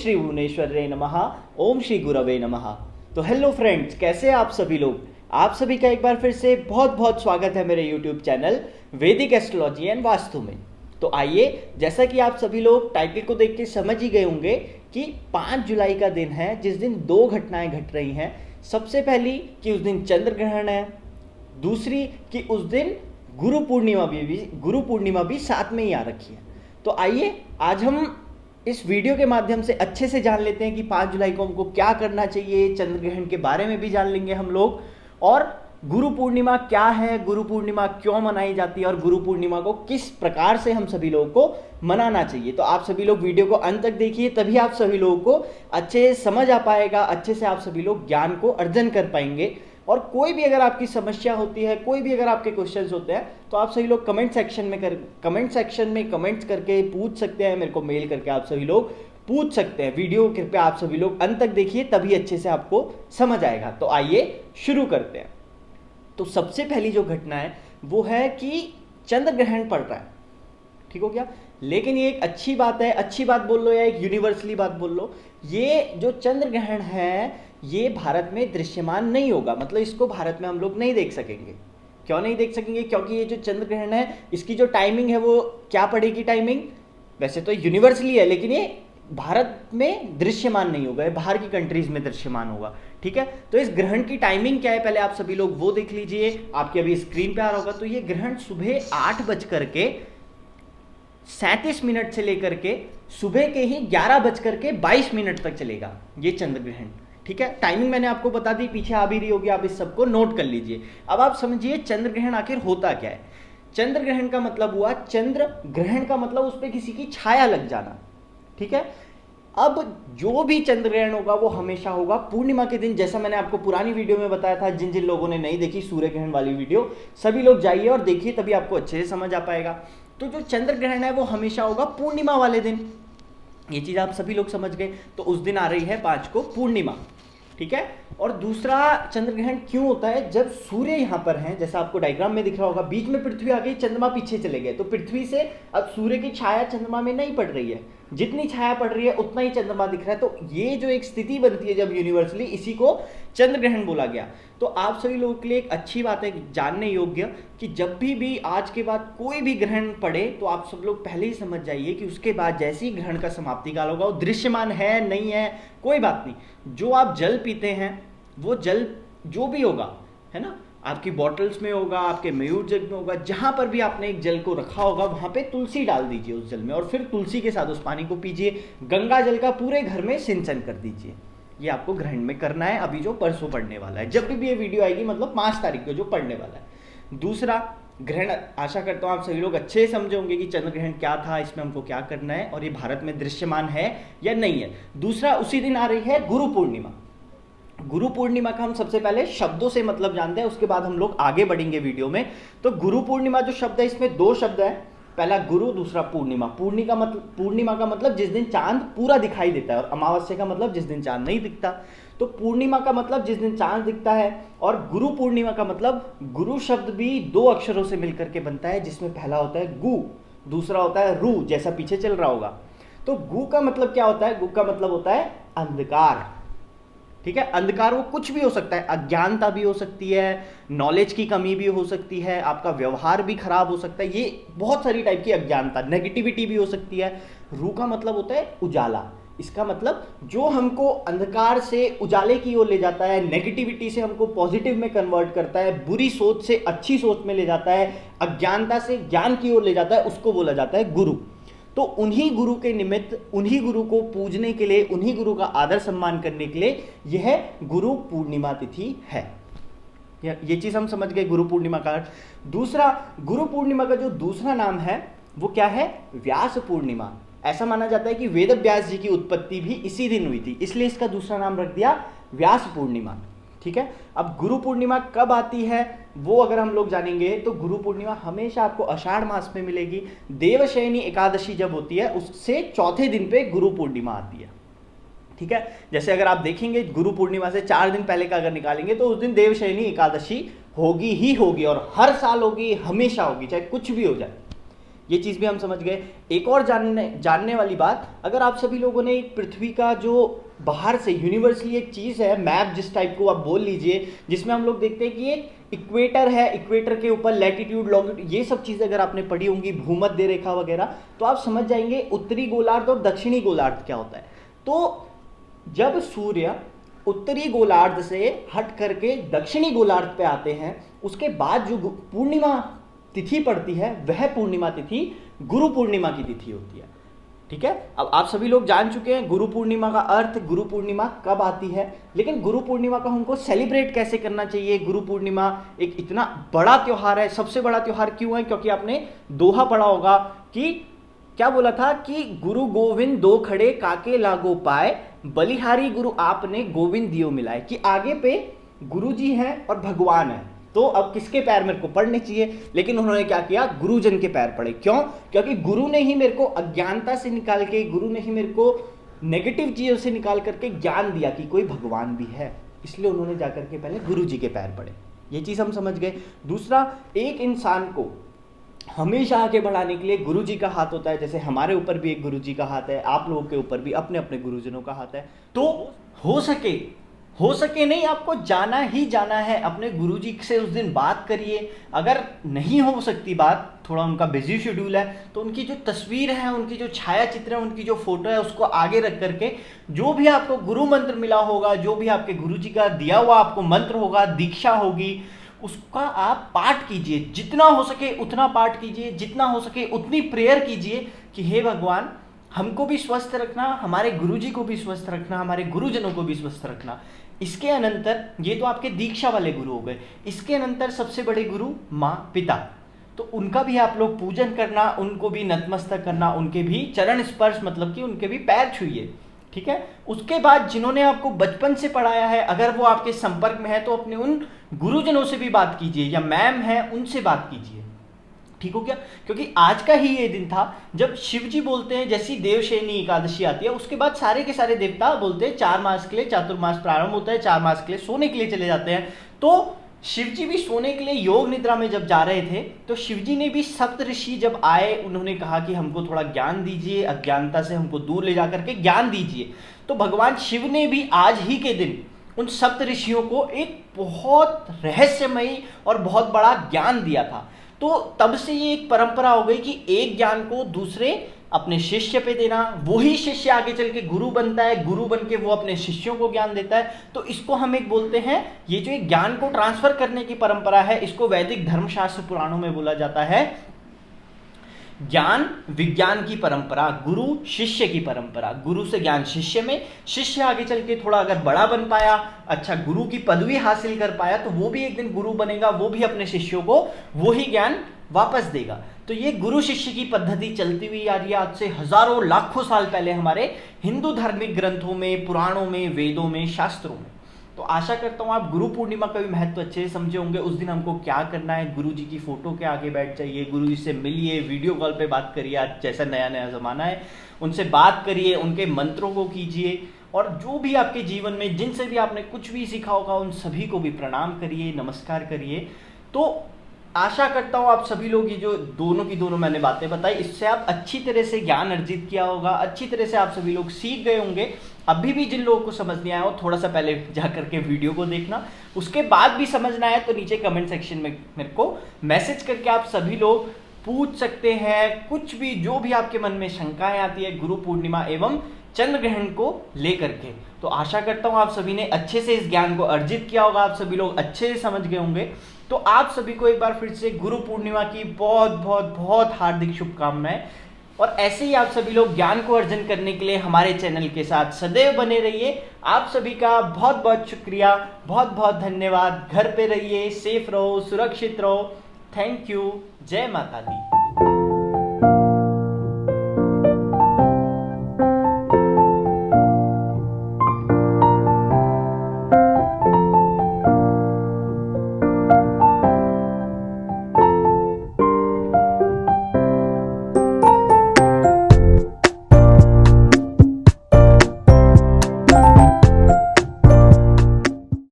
श्री भुवनेश्वरे नमः। ओम श्री गुरवे नमः। तो हेलो फ्रेंड्स, कैसे हैं आप सभी लोग। आप सभी का एक बार फिर से बहुत बहुत स्वागत है मेरे यूट्यूब चैनल वैदिक एस्ट्रोलॉजी एंड वास्तु में। तो आइए, जैसा कि आप सभी लोग टाइटल को देख के समझ ही गए होंगे कि 5 जुलाई का दिन है जिस दिन 2 घटनाएं घट रही हैं। सबसे पहली कि उस दिन चंद्र ग्रहण है, दूसरी कि उस दिन गुरु पूर्णिमा भी साथ में ही आ रखी है। तो आइए आज हम इस वीडियो के माध्यम से अच्छे से जान लेते हैं कि 5 जुलाई को हमको क्या करना चाहिए। चंद्र ग्रहण के बारे में भी जान लेंगे हम लोग, और गुरु पूर्णिमा क्या है, गुरु पूर्णिमा क्यों मनाई जाती है और गुरु पूर्णिमा को किस प्रकार से हम सभी लोगों को मनाना चाहिए। तो आप सभी लोग वीडियो को अंत तक देखिए, तभी आप सभी लोगों को अच्छे से समझ आ पाएगा, अच्छे से आप सभी लोग ज्ञान को अर्जन कर पाएंगे। और कोई भी अगर आपकी समस्या होती है, कोई भी अगर आपके क्वेश्चंस होते हैं, तो आप सभी लोग कमेंट सेक्शन में कमेंट्स करके पूछ सकते हैं। मेरे को मेल करके आप सभी लोग पूछ सकते हैं। वीडियो कृपया आप सभी लोग अंत तक देखिए, तभी अच्छे से आपको समझ आएगा। तो आइए शुरू करते हैं। तो सबसे पहली जो घटना है वो है कि चंद्र ग्रहण पड़ रहा है, ठीक हो गया। लेकिन ये एक अच्छी बात है, अच्छी बात बोल लो या एक यूनिवर्सली बात बोल लो, ये जो चंद्र ग्रहण है ये भारत में दृश्यमान नहीं होगा। मतलब इसको भारत में हम लोग नहीं देख सकेंगे। क्यों नहीं देख सकेंगे? क्योंकि ये जो चंद्र ग्रहण है इसकी जो टाइमिंग है वो क्या पड़ेगी टाइमिंग, वैसे तो यूनिवर्सली है लेकिन ये भारत में दृश्यमान नहीं होगा, ये बाहर की कंट्रीज में दृश्यमान होगा, ठीक है। तो इस ग्रहण की टाइमिंग क्या है पहले आप सभी लोग वो देख लीजिए, आपके अभी स्क्रीन पे आ रहा होगा। तो ये ग्रहण सुबह 8:37 से लेकर के सुबह के ही 11:22 तक चलेगा ये चंद्र ग्रहण, ठीक है। टाइमिंग मैंने आपको बता दी, पीछे आ भी रही होगी, आप इस सबको नोट कर लीजिए। अब आप समझिए चंद्र ग्रहण आखिर होता क्या है। चंद्र ग्रहण का मतलब हुआ, चंद्र ग्रहण का मतलब उस पर किसी की छाया लग जाना, ठीक है। अब जो भी चंद्र ग्रहण होगा वो हमेशा होगा पूर्णिमा के दिन। जैसा मैंने आपको पुरानी वीडियो में बताया था, जिन जिन लोगों ने नहीं देखी सूर्य ग्रहण वाली वीडियो, सभी लोग जाइए और देखिए, तभी आपको अच्छे से समझ आ पाएगा। तो जो चंद्र ग्रहण है वो हमेशा होगा पूर्णिमा वाले दिन, ये चीज आप सभी लोग समझ गए। तो उस दिन आ रही है 5 को पूर्णिमा, ठीक है। और दूसरा चंद्र ग्रहण क्यों होता है, जब सूर्य यहाँ पर है, जैसा आपको डायग्राम में दिख रहा होगा, बीच में पृथ्वी आ गई, चंद्रमा पीछे चले गए, तो पृथ्वी से अब सूर्य की छाया चंद्रमा में नहीं पड़ रही है, जितनी छाया पड़ रही है उतना ही चंद्रमा दिख रहा है। तो ये जो एक स्थिति बनती है जब यूनिवर्सली, इसी को चंद्र ग्रहण बोला गया। तो आप सभी लोगों के लिए एक अच्छी बात है जानने योग्य कि जब भी आज के बाद कोई भी ग्रहण पड़े तो आप सब लोग पहले ही समझ जाइए कि उसके बाद जैसे ही ग्रहण का समाप्ति काल होगा, वो दृश्यमान है नहीं है कोई बात नहीं। जो आप जल पीते हैं वो जल जो भी होगा, है ना, आपकी बॉटल्स में होगा, आपके मयूर जग में होगा, जहां पर भी आपने एक जल को रखा होगा वहां पे तुलसी डाल दीजिए उस जल में, और फिर तुलसी के साथ उस पानी को पीजिए। गंगा जल का पूरे घर में सिंचन कर दीजिए। ये आपको ग्रहण में करना है, अभी जो परसों पड़ने वाला है, जब भी ये वीडियो आएगी, मतलब 5 तारीख को जो पड़ने वाला है। दूसरा ग्रहण, आशा करता हूं आप सभी लोग अच्छे से समझे होंगे कि चंद्र ग्रहण क्या था, इसमें हमको क्या करना है और ये भारत में दृश्यमान है या नहीं है। दूसरा, उसी दिन आ रही है गुरु पूर्णिमा। गुरु पूर्णिमा का हम सबसे पहले शब्दों से मतलब जानते हैं, उसके बाद हम लोग आगे बढ़ेंगे वीडियो में। तो गुरु पूर्णिमा जो शब्द है, इसमें 2 शब्द है, पहला गुरु, दूसरा पूर्णिमा। पूर्णिमा का मतलब जिस दिन चांद पूरा दिखाई देता है, और अमावस्या का मतलब जिस दिन चांद नहीं दिखता। तो पूर्णिमा का मतलब जिस दिन चांद दिखता है, और गुरु पूर्णिमा का मतलब, गुरु शब्द भी 2 अक्षरों से मिलकर के बनता है, जिसमें पहला होता है गु, दूसरा होता है रू, जैसा पीछे चल रहा होगा। तो गु का मतलब क्या होता है? गु का मतलब होता है अंधकार, ठीक है। अंधकार वो कुछ भी हो सकता है, अज्ञानता भी हो सकती है, नॉलेज की कमी भी हो सकती है, आपका व्यवहार भी खराब हो सकता है, ये बहुत सारी टाइप की अज्ञानता, नेगेटिविटी भी हो सकती है। रू का मतलब होता है उजाला, इसका मतलब जो हमको अंधकार से उजाले की ओर ले जाता है, नेगेटिविटी से हमको पॉजिटिव में कन्वर्ट करता है, बुरी सोच से अच्छी सोच में ले जाता है, अज्ञानता से ज्ञान की ओर ले जाता है, उसको बोला जाता है गुरु। तो उन्हीं गुरु के निमित्त, उन्हीं गुरु को पूजने के लिए, उन्हीं गुरु का आदर सम्मान करने के लिए यह गुरु पूर्णिमा तिथि है। ये चीज हम समझ गए गुरु पूर्णिमा का। दूसरा, गुरु पूर्णिमा का जो दूसरा नाम है वो क्या है? व्यास पूर्णिमा। ऐसा माना जाता है कि वेद व्यास जी की उत्पत्ति भी इसी दिन हुई थी, इसलिए इसका दूसरा नाम रख दिया व्यास पूर्णिमा, ठीक है। अब गुरु पूर्णिमा कब आती है वो अगर हम लोग जानेंगे, तो गुरु पूर्णिमा हमेशा आपको आषाढ़ मास में मिलेगी। देवशयनी एकादशी जब होती है उससे चौथे दिन पे गुरु पूर्णिमा आती है, ठीक है। जैसे अगर आप देखेंगे गुरु पूर्णिमा से 4 दिन पहले का अगर निकालेंगे तो उस दिन देवशयनी एकादशी होगी ही होगी, और हर साल होगी, हमेशा होगी, चाहे कुछ भी हो जाए। ये चीज़ भी हम समझ गए। एक और जानने वाली बात, अगर आप सभी लोगों ने पृथ्वी का जो बाहर से यूनिवर्सली एक चीज़ है, मैप जिस टाइप को आप बोल लीजिए, जिसमें हम लोग देखते हैं कि एक इक्वेटर है, इक्वेटर के ऊपर लैटिट्यूड लॉन्गिट्यूड, ये सब चीज़ें अगर आपने पढ़ी होंगी, भूमध्य रेखा वगैरह, तो आप समझ जाएंगे उत्तरी गोलार्ध और दक्षिणी गोलार्ध क्या होता है। तो जब सूर्य उत्तरी गोलार्ध से हट करके दक्षिणी गोलार्ध पे आते हैं, उसके बाद जो पूर्णिमा तिथि पड़ती है, वह पूर्णिमा तिथि गुरु पूर्णिमा की तिथि होती है। ठीक है, अब आप सभी लोग जान चुके हैं गुरु पूर्णिमा का अर्थ, गुरु पूर्णिमा कब आती है, लेकिन गुरु पूर्णिमा को हमको सेलिब्रेट कैसे करना चाहिए। गुरु पूर्णिमा एक इतना बड़ा त्यौहार है, सबसे बड़ा त्यौहार क्यों है, क्योंकि आपने दोहा पढ़ा होगा कि क्या बोला था कि गुरु गोविंद दो खड़े काके लागो पाए, बलिहारी गुरु आपने गोविंद दियो मिलाए, कि आगे पे गुरु जी हैं और भगवान है, तो अब किसके पैर मेरे को पड़ने चाहिए, लेकिन उन्होंने क्या किया, गुरुजन के पैर पड़े। क्यों? क्योंकि गुरु ने ही मेरे को अज्ञानता से निकाल के, गुरु ने ही मेरे को नेगेटिव चीजों से निकाल करके ज्ञान दिया कि कोई भगवान भी है, इसलिए उन्होंने जाकर के पहले गुरु जी के पैर पड़े। ये चीज हम समझ गए। दूसरा, एक इंसान को हमेशा आगे बढ़ाने के लिए गुरु जी का हाथ होता है, जैसे हमारे ऊपर भी एक गुरु जी का हाथ है, आप लोगों के ऊपर भी अपने अपने गुरुजनों का हाथ है। तो हो सके नहीं, आपको जाना ही जाना है, अपने गुरुजी से उस दिन बात करिए। अगर नहीं हो सकती बात, थोड़ा उनका बिजी शेड्यूल है, तो उनकी जो तस्वीर है, उनकी जो छाया चित्र है, उनकी जो फोटो है, उसको आगे रख करके जो भी आपको गुरु मंत्र मिला होगा, जो भी आपके गुरुजी का दिया हुआ आपको मंत्र होगा, दीक्षा होगी, उसका आप पाठ कीजिए। जितना हो सके उतना पाठ कीजिए, जितना हो सके उतनी प्रेयर कीजिए कि हे भगवान, हमको भी स्वस्थ रखना, हमारे गुरुजी को भी स्वस्थ रखना, हमारे गुरुजनों को भी स्वस्थ रखना। इसके अनंतर, ये तो आपके दीक्षा वाले गुरु हो गए, इसके अनंतर सबसे बड़े गुरु माँ पिता, तो उनका भी आप लोग पूजन करना, उनको भी नतमस्तक करना, उनके भी चरण स्पर्श, मतलब कि उनके भी पैर छूइए। ठीक है, उसके बाद जिन्होंने आपको बचपन से पढ़ाया है, अगर वो आपके संपर्क में है, तो अपने उन गुरुजनों से भी बात कीजिए, या मैम है उनसे बात कीजिए। ठीक हो गया, क्योंकि आज का ही ये दिन था जब शिव जी बोलते हैं, जैसी देवशयनी एकादशी आती है, उसके बाद सारे के सारे देवता बोलते हैं 4 मास के लिए, चातुर्मास प्रारंभ होता है, 4 मास के लिए सोने के लिए चले जाते हैं। तो शिव जी भी सोने के लिए योग निद्रा में जब जा रहे थे, तो शिव जी ने भी सप्त ऋषि जब आए, उन्होंने कहा कि हमको थोड़ा ज्ञान दीजिए, अज्ञानता से हमको दूर ले जाकर के ज्ञान दीजिए। तो भगवान शिव ने भी आज ही के दिन उन सप्त ऋषियों को एक बहुत रहस्यमयी और बहुत बड़ा ज्ञान दिया था। तो तब से ये एक परंपरा हो गई कि एक ज्ञान को दूसरे अपने शिष्य पे देना, वही शिष्य आगे चल के गुरु बनता है, गुरु बन के वो अपने शिष्यों को ज्ञान देता है। तो इसको हम एक बोलते हैं, ये जो एक ज्ञान को ट्रांसफर करने की परंपरा है, इसको वैदिक धर्मशास्त्र पुराणों में बोला जाता है ज्ञान विज्ञान की परंपरा, गुरु शिष्य की परंपरा। गुरु से ज्ञान शिष्य में, शिष्य आगे चल के थोड़ा अगर बड़ा बन पाया, अच्छा गुरु की पदवी हासिल कर पाया, तो वो भी एक दिन गुरु बनेगा, वो भी अपने शिष्यों को वही ज्ञान वापस देगा। तो ये गुरु शिष्य की पद्धति चलती हुई आ रही है आज से हजारों लाखों साल पहले हमारे हिंदू धार्मिक ग्रंथों में, पुराणों में, वेदों में, शास्त्रों में। तो आशा करता हूँ आप गुरु पूर्णिमा का भी महत्व अच्छे से समझे होंगे। उस दिन हमको क्या करना है, गुरु जी की फोटो के आगे बैठ जाइए, गुरु जी से मिलिए, वीडियो कॉल पे बात करिए, आज जैसा नया नया ज़माना है, उनसे बात करिए, उनके मंत्रों को कीजिए, और जो भी आपके जीवन में जिनसे भी आपने कुछ भी सीखा होगा उन सभी को भी प्रणाम करिए, नमस्कार करिए। तो आशा करता हूँ आप सभी लोग ये जो दोनों की दोनों मैंने बातें बताई, इससे आप अच्छी तरह से ज्ञान अर्जित किया होगा, अच्छी तरह से आप सभी लोग सीख गए होंगे। अभी भी जिन लोगों को समझ नहीं आया हो, थोड़ा सा पहले जा करके वीडियो को देखना, उसके बाद भी समझ ना आए तो नीचे कमेंट सेक्शन में मेरे को मैसेज करके आप सभी लोग पूछ सकते हैं, कुछ भी जो भी आपके मन में शंकाएं आती है गुरु पूर्णिमा एवं चंद्र ग्रहण को लेकर के। तो आशा करता हूँ आप सभी ने अच्छे से इस ज्ञान को अर्जित किया होगा, आप सभी लोग अच्छे से समझ गए होंगे। तो आप सभी को एक बार फिर से गुरु पूर्णिमा की बहुत बहुत बहुत हार्दिक शुभकामनाएं, और ऐसे ही आप सभी लोग ज्ञान को अर्जन करने के लिए हमारे चैनल के साथ सदैव बने रहिए। आप सभी का बहुत बहुत शुक्रिया, बहुत बहुत धन्यवाद। घर पे रहिए, सेफ रहो, सुरक्षित रहो। Thank you. जय माता दी।